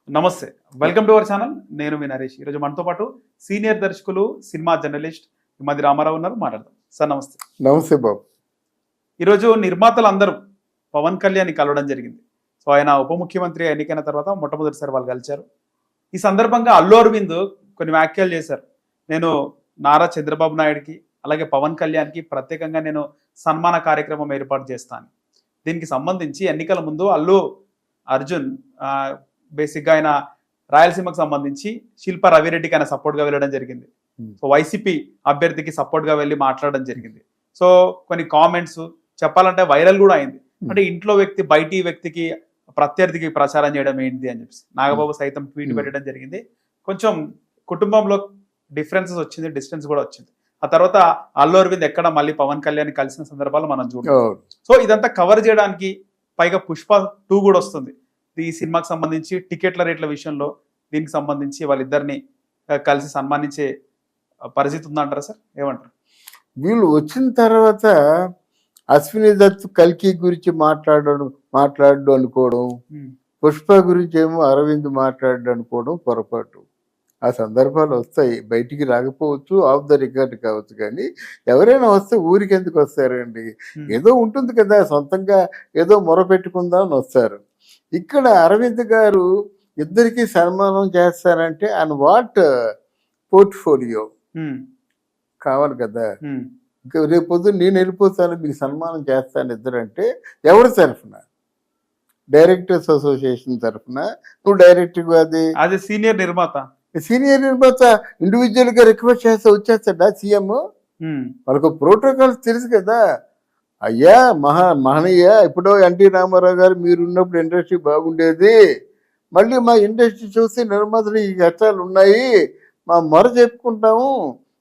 నమస్తే. Welcome to our channel. నేను మీ నరేష్. ఈరోజు మనతో పాటు సీనియర్ దర్శకులు, సినిమా జర్నలిస్ట్ మది రామారావు ఉన్నారు. మాట్లాడదాం. సార్ నమస్తే. నమస్తే బాబు. ఈరోజు నిర్మాతలు అందరూ పవన్ కళ్యాణ్ కలవడం జరిగింది. సో ఆయన ఉప ముఖ్యమంత్రి ఎన్నికైన తర్వాత మొట్టమొదటిసారి వాళ్ళు కలిశారు. ఈ సందర్భంగా అల్లు అరవింద్ కొన్ని వ్యాఖ్యలు చేశారు. నేను నారా చంద్రబాబు నాయుడుకి అలాగే పవన్ కళ్యాణ్కి ప్రత్యేకంగా నేను సన్మాన కార్యక్రమం ఏర్పాటు చేస్తాను. దీనికి సంబంధించి ఎన్నికల ముందు అల్లు అర్జున్ బేసిక్గా ఆయన రాయలసీమకు సంబంధించి శిల్ప రవిరెడ్డికి ఆయన సపోర్ట్గా వెళ్ళడం జరిగింది. సో వైసీపీ అభ్యర్థికి సపోర్ట్గా వెళ్ళి మాట్లాడడం జరిగింది. సో కొన్ని కామెంట్స్ చెప్పాలంటే వైరల్ కూడా అయింది. అంటే ఇంట్లో వ్యక్తి బయటి వ్యక్తికి ప్రత్యర్థికి ప్రచారం చేయడం ఏంటి అని చెప్పి నాగబాబు సైతం ట్వీట్ పెట్టడం జరిగింది. కొంచెం కుటుంబంలో డిఫరెన్సెస్ వచ్చింది, డిస్టెన్స్ కూడా వచ్చింది. ఆ తర్వాత అల్లు అరవింద్ ఎక్కడ మళ్ళీ పవన్ కళ్యాణ్ కలిసిన సందర్భాలు మనం చూడాలి. సో ఇదంతా కవర్ చేయడానికి పైగా పుష్ప 2 కూడా వస్తుంది. ఈ సినిమాకి సంబంధించి టికెట్ల రేట్ల విషయంలో దీనికి సంబంధించి వాళ్ళిద్దరిని కలిసి సన్మానించే పరిస్థితి ఉందంటారా సార్? ఏమంటారు? వీళ్ళు వచ్చిన తర్వాత అశ్విని దత్ కల్కి గురించి మాట్లాడు అనుకోవడం, పుష్ప గురించి ఏమో అరవింద్ మాట్లాడు అనుకోవడం పొరపాటు. ఆ సందర్భాలు వస్తాయి, బయటికి రాకపోవచ్చు, ఆఫ్ ద రికార్డ్ కావచ్చు. కానీ ఎవరైనా వస్తే ఊరికి ఎందుకు వస్తారండి? ఏదో ఉంటుంది కదా, సొంతంగా ఏదో మొరపెట్టుకుందాం అని వస్తారు. ఇక్కడ అరవింద్ గారు ఇద్దరికి సన్మానం చేస్తారంటే అండ్ వాట్ పోర్ట్ఫోలియో కావాలి కదా. రేపు పొద్దున్న నేను వెళ్ళిపోతాను, మీకు సన్మానం చేస్తాను ఇద్దరంటే ఎవరి తరఫున? డైరెక్టర్స్ అసోసియేషన్ తరఫున నువ్వు డైరెక్టర్ అది సీనియర్ నిర్మాత ఇండివిజువల్ గా రిక్వెస్ట్ చేస్తే వచ్చేస్తాడా సీఎం? వాళ్ళకు ప్రోటోకాల్స్ తెలుసు కదా. అయ్యా మహనీయ, ఇప్పుడు ఎన్టీ రామారావు గారు మీరున్నప్పుడు ఇండస్ట్రీ బాగుండేది, మళ్ళీ మా ఇండస్ట్రీ చూసి నిర్మాతలు ఈ కష్టాలు ఉన్నాయి, మా మొర చెప్పుకుంటాము,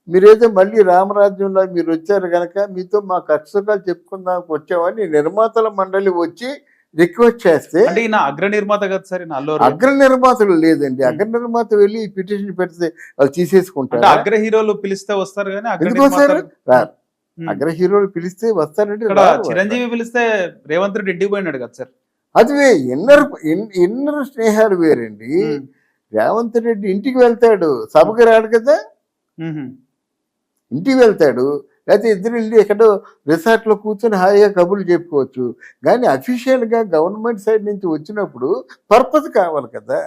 మీరైతే మళ్ళీ రామరాజ్యంలో మీరు వచ్చారు కనుక మీతో మా కష్టాలు చెప్పుకుందానికి వచ్చామని నిర్మాతల మండలి వచ్చి రిక్వెస్ట్ చేస్తే, అగ్ర నిర్మాత కదా సార్, అగ్ర నిర్మాతలు లేదండి. అగ్ర నిర్మాత వెళ్ళి పిటిషన్ పెడితే వాళ్ళు తీసేసుకుంటారు. అగ్ర హీరోలు పిలిస్తే వస్తారు కానీ అగ్ర హీరోలు పిలిస్తే వస్తారంటే చిరంజీవి పిలిస్తే రేవంత్ రెడ్డి ఇంటికి పోయినాడు కదా సార్. అది ఇన్నర్ స్నేహాలు వేరండి. రేవంత్ రెడ్డి ఇంటికి వెళ్తాడు, సభకు రాడు కదా. ఇంటికి వెళ్తాడు, లేకపోతే ఇద్దరు వెళ్ళి ఎక్కడో రిసార్ట్లో కూర్చొని హాయిగా కబుర్లు చెప్పుకోవచ్చు. కానీ అఫీషియల్గా గవర్నమెంట్ సైడ్ నుంచి వచ్చినప్పుడు పర్పస్ కావాలి కదా.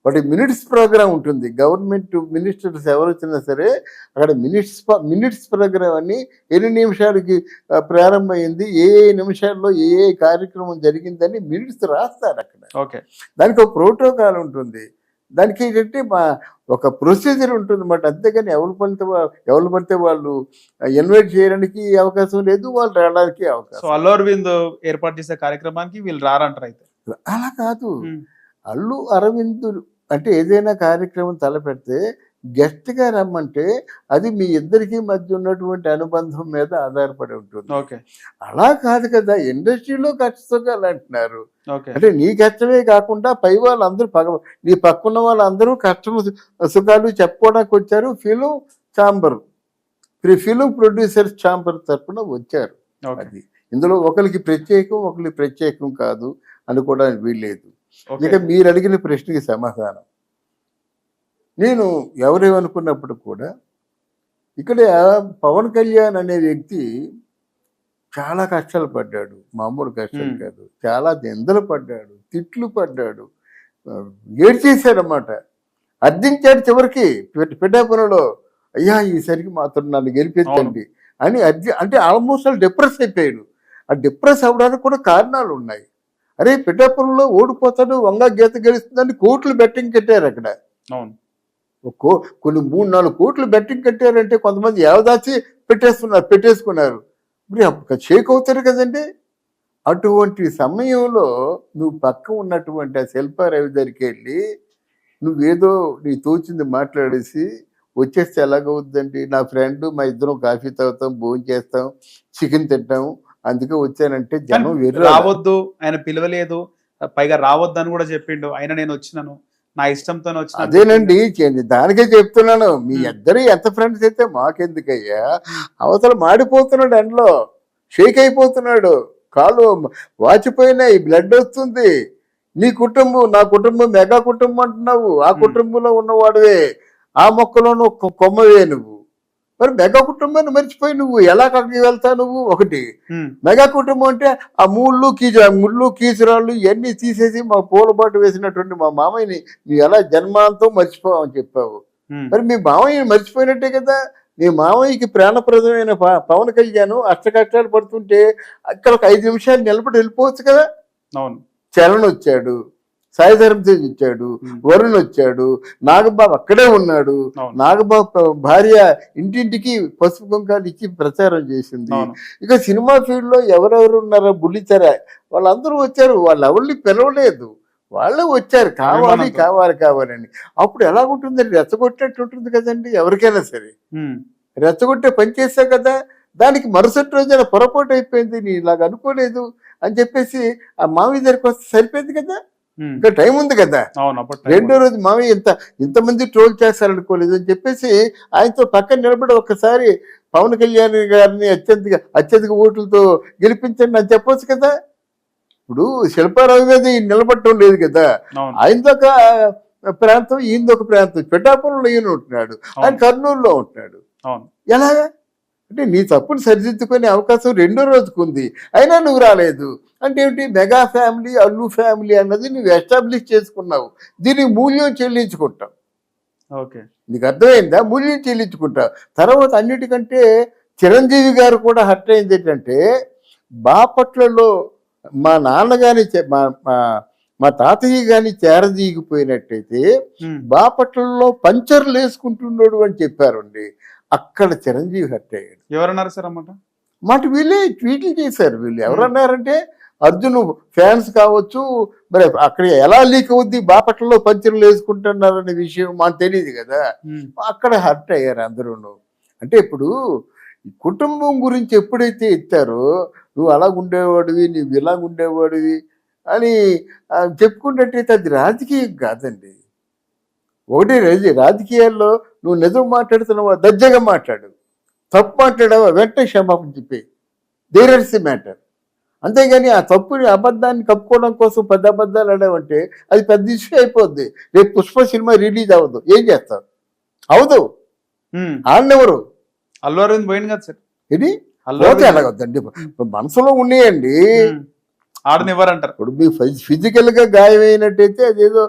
వాటి మినిట్స్ ప్రోగ్రామ్ ఉంటుంది. గవర్నమెంట్ మినిస్టర్స్ ఎవరు వచ్చినా సరే అక్కడ మినిట్స్ ప్రోగ్రామ్ అని ఎన్ని నిమిషాలకి ప్రారంభమైంది, ఏ నిమిషాల్లో ఏ కార్యక్రమం జరిగిందని మినిట్స్ రాస్తారు అక్కడ. ఓకే, దానికి ఒక ప్రోటోకాల్ ఉంటుంది. దానికి ఏంటంటే ఒక ప్రొసీజర్ ఉంటుంది అన్నమాట. అంతేగాని ఎవరు పడితే వాళ్ళు ఇన్వైట్ చేయడానికి అవకాశం లేదు, వాళ్ళు రావడానికి అవకాశం. అల్లు అరవింద్ ఏర్పాటు చేసే కార్యక్రమానికి వీళ్ళు రారంటారు అయితే? అలా కాదు. అల్లు అరవింద్ అంటే ఏదైనా కార్యక్రమం తలపెడితే గెస్ట్గా రమ్మంటే అది మీ ఇద్దరికి మధ్య ఉన్నటువంటి అనుబంధం మీద ఆధారపడి ఉంటుంది. అలా కాదు కదా, ఇండస్ట్రీలో కష్టసుఖాలు అంటున్నారు. అంటే నీ కష్టమే కాకుండా పై వాళ్ళందరూ నీ పక్కన వాళ్ళందరూ కష్టం సుఖాలు చెప్పుకోవడానికి వచ్చారు. ఫిలిం ప్రొడ్యూసర్స్ ఛాంబర్ తరఫున వచ్చారు. అది ఇందులో ఒకరికి ప్రత్యేకం కాదు అనుకోవడానికి వీల్లేదు. ఇక మీరు అడిగిన ప్రశ్నకి సమాధానం, నేను ఎవరేమనుకున్నప్పుడు కూడా ఇక్కడ పవన్ కళ్యాణ్ అనే వ్యక్తి చాలా కష్టాలు పడ్డాడు. మామూలు కష్టాలు కాదు, చాలా నిందలు పడ్డాడు, తిట్లు పడ్డాడు, ఏడ్చేశాడన్నమాట. అర్థించాడు చివరికి పిఠాపురంలో, అయ్యా ఈసరికి మాత్రం నన్ను గెలిపించండి అని అంటే ఆల్మోస్ట్ డిప్రెస్ అయిపోయాడు. ఆ డిప్రెస్ అవ్వడానికి కూడా కారణాలు ఉన్నాయి. అరే పిఠాపురంలో ఓడిపోతాడు, వంగ గీత గెలుస్తుందని కోట్లు బెట్టింగ్ కట్టారు అక్కడ. కొన్ని 3-4 కోట్లు బెట్టింగ్ కట్టారంటే కొంతమంది ఏవదాచి పెట్టేసుకున్నారు. ఇప్పుడు షేక్ అవుతారు కదండి. అటువంటి సమయంలో నువ్వు పక్క ఉన్నటువంటి ఆ శిల్పారావి దగ్గరికి వెళ్ళి నువ్వేదో నీ తోచింది మాట్లాడేసి వచ్చేస్తే ఎలాగవుద్దండి? నా ఫ్రెండ్, మా ఇద్దరం కాఫీ తాగుతాం, భోజనం చేస్తాం, చికెన్ తింటాం, అందుకే వచ్చానంటే జనం రావద్దు, ఆయన పిలవలేదు, పైగా రావద్దు అని కూడా చెప్పిండు. ఆయన నేను వచ్చినాను, నా ఇష్టంతో వచ్చిన. అదేనండి, దానికే చెప్తున్నాను. మీ ఇద్దరు ఎంత ఫ్రెండ్స్ అయితే మాకెందుకయ్యా? అవతల మాడిపోతున్నాడు, ఎండలో షేక్ అయిపోతున్నాడు, కాళ్ళు వాచిపోయినాయి, బ్లడ్ వస్తుంది, నీ కుటుంబం నా కుటుంబం మెగా కుటుంబం అంటున్నావు, ఆ కుటుంబంలో ఉన్నవాడువే, ఆ మొక్కలోనూ కొమ్మవే నువ్వు. మరి మెగా కుటుంబాన్ని మర్చిపోయి నువ్వు ఎలా అక్కడికి వెళ్తావు? నువ్వు ఒకటి మెగా కుటుంబం అంటే ఆ ముళ్ళు కీచురాళ్ళు ఇవన్నీ తీసేసి మా పూలబాటు వేసినటువంటి మా మామయ్యని నువ్వు ఎలా జన్మాంతం మర్చిపోవని చెప్పావు. మరి మీ మామయ్యని మర్చిపోయినట్టే కదా. మీ మామయ్యకి ప్రాణప్రదమైన పవన్ కళ్యాణ్ అష్టకష్టాలు పడుతుంటే అక్కడ ఒక 5 నిమిషాలు నిలబడి వెళ్ళిపోవచ్చు కదా. అవును, చరణ్ వచ్చాడు, సాయి ధర్మ తేజ్ వచ్చాడు, వరుణ్ వచ్చాడు, నాగబాబు అక్కడే ఉన్నాడు. నాగబాబు భార్య ఇంటింటికి పసుపు కుంకాలు ఇచ్చి ప్రచారం చేసింది. ఇక సినిమా ఫీల్డ్ లో ఎవరెవరు ఉన్నారో బుల్లితెర వాళ్ళందరూ వచ్చారు. వాళ్ళు ఎవరిని పిలవలేదు, వాళ్ళే వచ్చారు కావాలి కావాలి కావాలని. అప్పుడు ఎలా ఉంటుంది? రెచ్చగొట్టేట్టు ఉంటుంది కదండి ఎవరికైనా సరే. రెచ్చగొట్టే పని చేశావు కదా. దానికి మరుసటి రోజున పొరపాటు అయిపోయింది, నీ ఇలాగ అనుకోలేదు అని చెప్పేసి ఆ మావి దగ్గరికి వస్తే సరిపోయింది కదా. ఇంకా టైం ఉంది కదా. రెండో రోజు మామయ్య ఇంతమంది ట్రోల్ చేస్తారనుకోలేదు అని చెప్పేసి ఆయనతో పక్కన నిలబడి ఒక్కసారి పవన్ కళ్యాణ్ గారిని అత్యధిక ఓట్లతో గెలిపించండి అని చెప్పొచ్చు కదా. ఇప్పుడు శిల్పారావు మీద నిలబడటం లేదు కదా. ఆయనదొక ప్రాంతం, ఈయనదొక ప్రాంతం. పిఠాపురంలో ఈయన ఉంటున్నాడు, ఆయన కర్నూలులో ఉంటున్నాడు. ఎలాగా అంటే నీ తప్పును సరిదిద్దుకునే అవకాశం రెండో రోజుకు ఉంది, అయినా నువ్వు రాలేదు అంటే ఏమిటి? మెగా ఫ్యామిలీ, అల్లు ఫ్యామిలీ అన్నది నువ్వు ఎస్టాబ్లిష్ చేసుకున్నావు, దీనికి మూల్యం చెల్లించుకుంటావు. ఓకే, నీకు అర్థమైందా? మూల్యం చెల్లించుకుంటావు. తర్వాత అన్నిటికంటే చిరంజీవి గారు కూడా హర్ట్ అయింది ఏంటంటే, బాపట్లలో మా నాన్న కానీ మా తాతయ్య కానీ చేరదీగిపోయినట్టయితే బాపట్లలో పంచర్లు వేసుకుంటున్నాడు అని చెప్పారండి. అక్కడ చిరంజీవి హర్ట్ అయ్యాడు. ఎవరన్నారు సార్ అన్నమాట? మాట వీళ్ళే ట్వీట్లు చేశారు. వీళ్ళు ఎవరన్నారంటే అర్జున్ ఫ్యాన్స్ కావచ్చు, మరి అక్కడ ఎలా లీక్ అవుద్ది బాపట్లలో పంచర్లు వేసుకుంటున్నారనే విషయం మాకు తెలియదు కదా. అక్కడ హర్ట్ అయ్యారు అందరూ. అంటే ఇప్పుడు కుటుంబం గురించి ఎప్పుడైతే ఎత్తారో, నువ్వు అలా ఉండేవాడివి, నువ్వు ఇలా ఉండేవాడివి అని చెప్పుకున్నట్టయితే అది రాజకీయం కాదండి. ఒకటి రాజకీయాల్లో నువ్వు నిజం మాట్లాడుతున్నావా దర్జాగా మాట్లాడు, తప్పు మాట్లాడావా వెంటనే క్షమాపణ చెప్పి, దేర్ ఇస్ ది మ్యాటర్. అంతేగాని ఆ తప్పుని అబద్ధాన్ని కప్పుకోవడం కోసం 10 అబద్ధాలు ఆడావంటే అది పెద్ద ఇష్యూ అయిపోద్ది. రేపు పుష్ప సినిమా రిలీజ్ అవ్వదు, ఏం చేస్తావు? అవదు. ఆడినెవరు? అల్లు అరవింద్ పోయింది కదా సార్. ఇది పోతే ఎలాగొద్దండి, మనసులో ఉన్నాయండి, ఆడనివ్వరంటారు. ఇప్పుడు మీ ఫిజికల్ గా గాయమైనట్టయితే అదేదో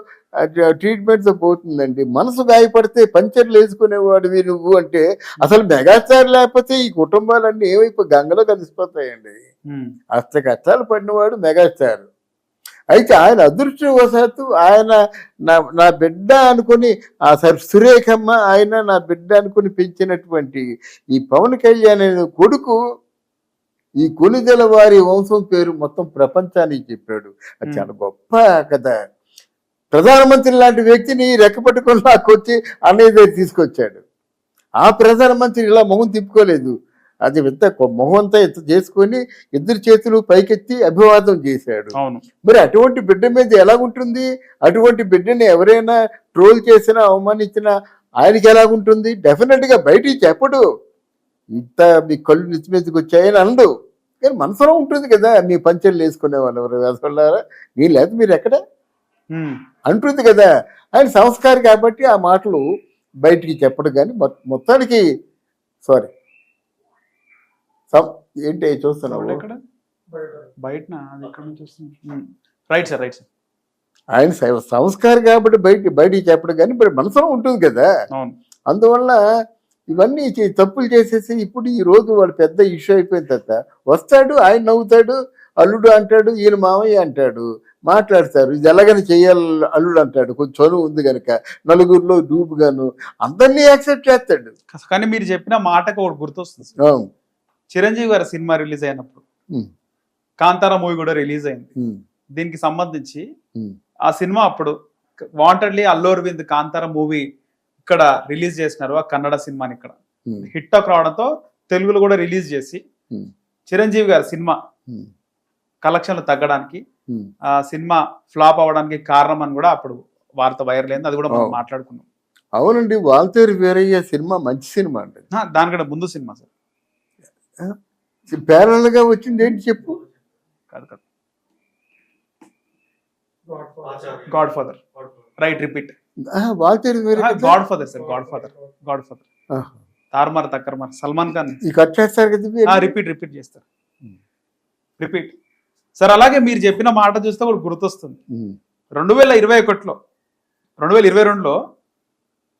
ట్రీట్మెంట్ తో పోతుందండి. మనసు గాయపడితే పంచర్లు వేసుకునేవాడివి నువ్వు అంటే అసలు మెగాస్టార్ లేకపోతే ఈ కుటుంబాలన్నీ ఏమైపోయి గంగలో కలిసిపోతాయండి. అష్ట కష్టాలు పడినవాడు మెగాస్టార్. అయితే ఆయన అదృష్టవశాత్తు ఆయన నా బిడ్డ అనుకుని ఆ సురేఖమ్మ ఆయన నా బిడ్డ అనుకుని పెంచినటువంటి ఈ పవన్ కళ్యాణ్ అనే కొడుకు ఈ కొనిదెల వారి వంశం పేరు మొత్తం ప్రపంచానికి చెప్పాడు. అది చాలా గొప్ప కదా. ప్రధానమంత్రి లాంటి వ్యక్తిని రెక్కపట్టుకొని లాక్కొచ్చి అన్నయ్య దగ్గర తీసుకొచ్చాడు. ఆ ప్రధానమంత్రి ఇలా మొహం తిప్పుకోలేదు, అది మొహం అంతా చేసుకొని 2 చేతులు పైకెత్తి అభివాదం చేశాడు. మరి అటువంటి బిడ్డ మీద ఎలాగుంటుంది? అటువంటి బిడ్డని ఎవరైనా ట్రోల్ చేసినా అవమానించినా ఆయనకి ఎలాగుంటుంది? డెఫినెట్ గా బయటికి చెప్పడు, ఇంత మీ కళ్ళు నిచ్చి మీదకి వచ్చాయని అనడు, కానీ మనసులో ఉంటుంది కదా. మీ పంచర్లు వేసుకునే వాళ్ళు ఎవరు వేసుకున్నారా, మీరు లేదు మీరు ఎక్కడ అంటుంది కదా. ఆయన సంస్కారి కాబట్టి ఆ మాటలు బయటికి చెప్పడు. కానీ మొత్తానికి సారీ ఏంటి చూస్తున్నావు ఆయన సంస్కారి కాబట్టి బయటికి చెప్పడు, కానీ మనసులో ఉంటుంది కదా. అందువల్ల ఇవన్నీ తప్పులు చేసేసి ఇప్పుడు ఈ రోజు వాళ్ళు పెద్ద ఇష్యూ అయిపోయిన తర్వాత వస్తాడు, ఆయన నవ్వుతాడు, అల్లుడు అంటాడు, ఈయన మామయ్య అంటాడు, మాట్లాడతారు. ఇది ఎలాగని చెయ్యాలి అల్లుడు అంటాడు, కొంచెం చనువు ఉంది కనుక, నలుగురిలో డూపుగాను అందరినీ యాక్సెప్ట్ చేస్తాడు. కానీ మీరు చెప్పిన మాటకు ఒకటి గుర్తొస్తుంది. చిరంజీవి గారి సినిమా రిలీజ్ అయినప్పుడు కాంతారా మూవీ కూడా రిలీజ్ అయింది. దీనికి సంబంధించి ఆ సినిమా అప్పుడు వాంటెడ్లీ అల్లు అరవింద్ కాంతారా మూవీ ఇక్కడ రిలీజ్ చేసినారు. ఆ కన్నడ సినిమాని ఇక్కడ హిట్ టాక్ రావడంతో తెలుగులో కూడా రిలీజ్ చేసి చిరంజీవి గారి సినిమా కలెక్షన్లు తగ్గడానికి, ఆ సినిమా ఫ్లాప్ అవడానికి కారణం అని కూడా అప్పుడు వార్త వైరల్ అయింది. అది కూడా మనం మాట్లాడుకున్నాం. అవునండి, వాల్తేరు వీరయ్య సినిమా మంచి సినిమా అండి. దానికంటే ముందు సినిమా సార్ ప్యారల్ గా వచ్చింది ఏంటి చెప్పు. God father, right, repeat. Waltair వేరే కదా? God father sir, God father, God father. ఆహా. తారుమార్ తక్కర్మార్, సల్మాన్ ఖాన్. ఈ కట్ చేస్తారు కదా ఇవి? రిపీట్ చేస్తారు, రిపీట్. సార్ అలాగే మీరు చెప్పిన మాట చూస్తే కూడా గుర్తొస్తుంది, 2021లో 2022లో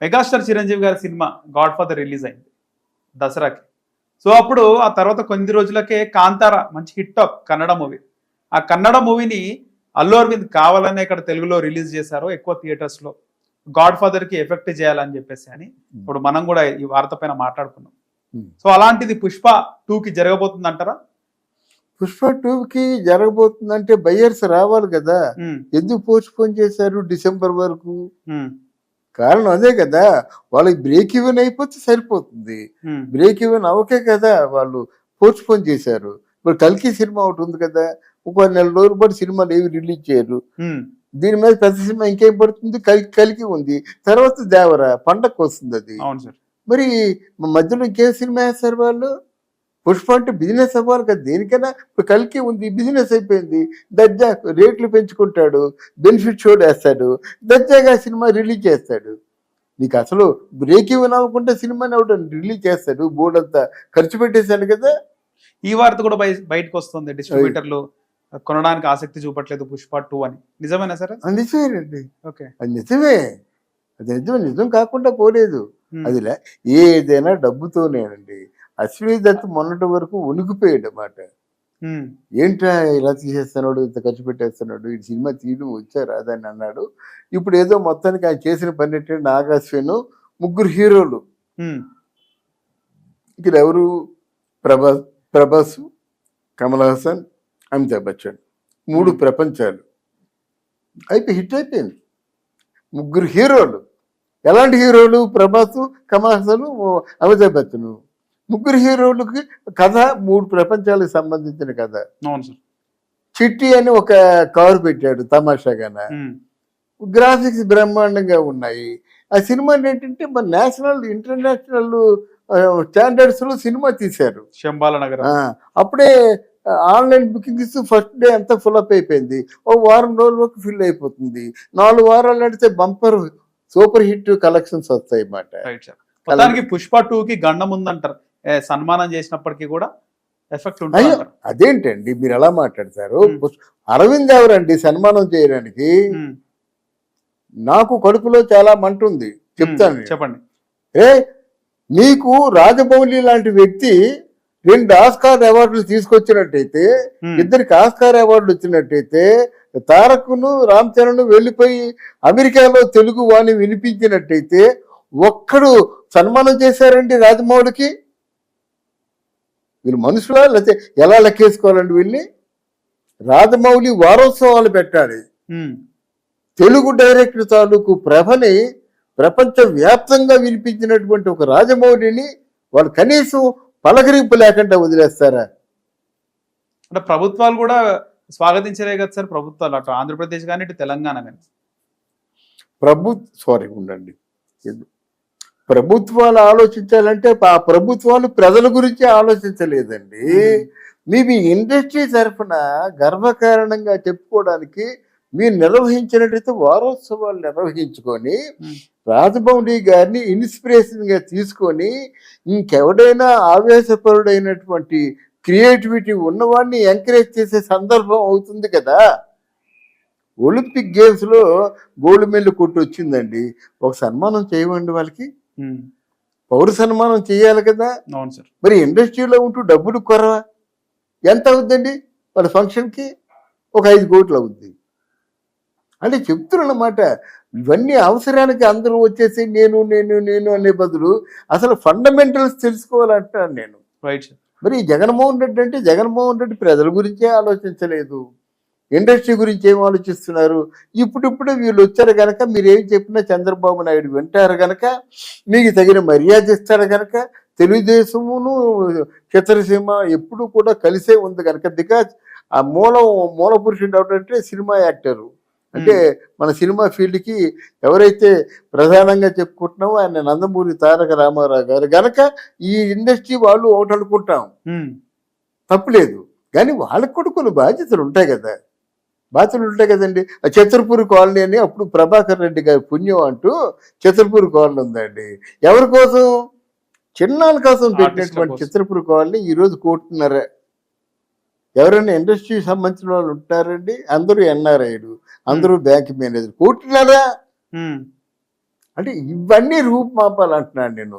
మెగాస్టార్ చిరంజీవి గారి సినిమా గాడ్ ఫాదర్ రిలీజ్ అయింది దసరాకి. సో అప్పుడు ఆ తర్వాత కొన్ని రోజులకే కాంతార మంచి హిట్ టాక్ కన్నడ మూవీ. ఆ కన్నడ మూవీని అల్లు అరవింద్ కావాలనే ఇక్కడ తెలుగులో రిలీజ్ చేశారు ఎక్కువ థియేటర్స్ లో, గాడ్ ఫాదర్ కి ఎఫెక్ట్ చేయాలని చెప్పేసి అని. ఇప్పుడు మనం కూడా ఈ వార్త పైన మాట్లాడుకున్నాం. సో అలాంటిది పుష్ప 2కి జరగబోతుంది అంటారా? పుష్ప 2కి జరగబోతుందంటే బయ్యర్స్ రావాలి కదా. ఎందుకు పోస్ట్పోన్ చేశారు డిసెంబర్ వరకు? కారణం అదే కదా, వాళ్ళకి బ్రేక్ ఈవెన్ అయిపోతే సరిపోతుంది. బ్రేక్ ఈవెన్ అవకే కదా వాళ్ళు పోస్ట్పోన్ చేశారు. ఇప్పుడు కల్కి సినిమా ఒకటి ఉంది కదా, ఒక నెల రోజుల పాటు సినిమాలు ఏవి రిలీజ్ చేయరు. దీని మీద పెద్ద సినిమా ఇంకేం పడుతుంది? కలికి ఉంది, తర్వాత దేవరా పండగకు వస్తుంది అది. మరి మధ్యలో ఇంకేం సినిమా వేస్తారు వాళ్ళు? పుష్ప అంటే బిజినెస్ అవ్వాలి కదా దేనికైనా. ఇప్పుడు కలికి ఉంది, బిజినెస్ అయిపోయింది, దర్జా రేట్లు పెంచుకుంటాడు, బెనిఫిట్ షో వేస్తాడు, దర్జాగా సినిమా రిలీజ్ చేస్తాడు. నీకు అసలు బ్రేక్ ఇవ్వని అవ్వకుండా సినిమాని ఒకటి రిలీజ్ చేస్తాడు, బోర్డు అంతా ఖర్చు పెట్టేశాడు కదా. ఈ వార్త కూడా బయటకు వస్తుంది, డిస్ట్రిబ్యూటర్లు కొనడానికి ఆసక్తి చూపట్లేదు పుష్ప 2 అని. నిజమేనా సార్? నిజమేనండి, ఓకే, అది నిజమే. అది నిజమే, నిజం కాకుండా పోలేదు. అది ఏదైనా డబ్బుతోనేనండి. అశ్విని దత్ మొన్నటి వరకు ఉనికిపోయాడు అన్నమాట. ఏంట్రా ఇలా తీసేస్తున్నాడు, ఇంత ఖర్చు పెట్టేస్తున్నాడు, ఈ సినిమా తీయడం వచ్చారా అని అన్నాడు. ఇప్పుడు ఏదో మొత్తానికి ఆయన చేసిన పని ఏంటంటే నాగాశ్విను 3 హీరోలు. ఇక్కడ ఎవరు? ప్రభాస్, కమల్ హాసన్, అమితాబ్ బచ్చన్, 3 ప్రపంచాలు అయిపోయి హిట్ అయిపోయింది. 3 హీరోలు. ఎలాంటి హీరోలు? ప్రభాస్, కమల్ హాసన్, అమితాబ్ బచ్చన్. 3 హీరోలకి కథ 3 ప్రపంచాలకు సంబంధించిన కథ. చిట్టి అని ఒక కవర్ పెట్టాడు తమాషాగాన. గ్రాఫిక్స్ బ్రహ్మాండంగా ఉన్నాయి. ఆ సినిమా ఏంటంటే మన నేషనల్ ఇంటర్నేషనల్ స్టాండర్డ్స్ లో సినిమా తీశారు. అప్పుడే ఆన్లైన్ బుకింగ్స్ ఫస్ట్ డే అంతా ఫుల్ అప్ అయిపోయింది. ఓ వారం రోజుల వరకు ఫిల్ అయిపోతుంది. 4 వారాలు నడితే బంపర్ సూపర్ హిట్ కలెక్షన్స్ వస్తాయి అన్నమాట. పుష్ప 2కి గండం ఉందంటారు, సన్మానం చేసినప్పటికీ కూడా ఎఫెక్ట్ ఉంటుంది. అదేంటండి మీరు ఎలా మాట్లాడతారు? అరవింద్ ఎవరండి సన్మానం చేయడానికి? నాకు కడుపులో చాలా మంట ఉంది, చెప్తాను, చెప్పండి. మీకు రాజమౌళి లాంటి వ్యక్తి 2 ఆస్కార్ అవార్డులు తీసుకొచ్చినట్టయితే, 2కి ఆస్కార్ అవార్డులు వచ్చినట్టయితే, తారక్ను రామ్ చరణ్ వెళ్ళిపోయి అమెరికాలో తెలుగు వాణి వినిపించినట్టయితే ఒక్కడు సన్మానం చేశారండి రాజమౌళికి? వీళ్ళు మనుషులా లేకపోతే ఎలా లెక్కేసుకోవాలండి వీళ్ళని? రాజమౌళి వారోత్సవాలు పెట్టాలి. తెలుగు డైరెక్టర్ తాలూకు ప్రభని ప్రపంచ వ్యాప్తంగా వినిపించినటువంటి ఒక రాజమౌళిని వాళ్ళు కనీసం పలకరింపు లేకుండా వదిలేస్తారా? అంటే ప్రభుత్వాలు కూడా స్వాగతించలే కదా సార్, ప్రభుత్వాలు అటు ఆంధ్రప్రదేశ్ కానీ ఇటు తెలంగాణ కానీ. ఉండండి, ప్రభుత్వాలు ఆలోచించాలంటే ఆ ప్రభుత్వాలు ప్రజల గురించి ఆలోచించలేదండి. మీ ఇండస్ట్రీ తరఫున గర్వకారణంగా చెప్పుకోవడానికి మీరు నిర్వహించినట్టయితే వారోత్సవాలు నిర్వహించుకొని రాజమౌళి గారిని ఇన్స్పిరేషన్ గా తీసుకొని ఇంకెవడైనా ఆవేశపరుడైనటువంటి క్రియేటివిటీ ఉన్నవాడిని ఎంకరేజ్ చేసే సందర్భం అవుతుంది కదా. ఒలింపిక్ గేమ్స్ లో గోల్డ్ మెడల్ కొట్టి వచ్చిందండి, ఒక సన్మానం చేయమండి వాళ్ళకి, పౌర సన్మానం చేయాలి కదా. మరి ఇండస్ట్రీలో ఉంటూ డబ్బులు కొరవ ఎంత అవుద్దండి వాళ్ళ ఫంక్షన్కి? ఒక 5 కోట్లు అవుద్ది. అంటే చెప్తున్నమాట, ఇవన్నీ అవసరానికి అందరూ వచ్చేసి నేను నేను నేను అనే బదులు అసలు ఫండమెంటల్స్ తెలుసుకోవాలంటాను నేను. మరి జగన్మోహన్ రెడ్డి అంటే జగన్మోహన్ రెడ్డి ప్రజల గురించే ఆలోచించలేదు, ఇండస్ట్రీ గురించి ఏం ఆలోచిస్తున్నారు? ఇప్పుడిప్పుడే వీళ్ళు వచ్చారు కనుక మీరేం చెప్పినా చంద్రబాబు నాయుడు వింటారు కనుక, మీకు తగిన మర్యాద ఇస్తారు కనుక, తెలుగుదేశమును చిత్రసీమ ఎప్పుడు కూడా కలిసే ఉంది కనుక. బికాజ్ ఆ మూల పురుషుడు ఎవరంటే సినిమా యాక్టరు. అంటే మన సినిమా ఫీల్డ్కి ఎవరైతే ప్రధానంగా చెప్పుకుంటున్నామో ఆయన నందమూరి తారక రామారావు గారు గనక ఈ ఇండస్ట్రీ వాళ్ళు ఒకటి అనుకుంటాం, తప్పులేదు. కానీ వాళ్ళకు కూడా కొన్ని బాధ్యతలు ఉంటాయి కదా. బాతులు ఉంటాయి కదండి. ఆ చతుర్పూరి కాలనీ అని అప్పుడు ప్రభాకర్ రెడ్డి గారి పుణ్యం అంటూ చతుర్పూరి కాలనీ ఉందండి. ఎవరి కోసం? చిన్నాల కోసం పెట్టినటువంటి కోసం. చిత్రపూరి కాలనీ ఈరోజు 1.5 కోటి. ఎవరైనా ఇండస్ట్రీకి సంబంధించిన వాళ్ళు ఉంటారండి? అందరూ ఎన్ఆర్ఐలు, అందరూ బ్యాంక్ మేనేజర్. 1.5 కోటి. ఉమ్. అంటే ఇవన్నీ రూపుమాపాలంటున్నాను నేను.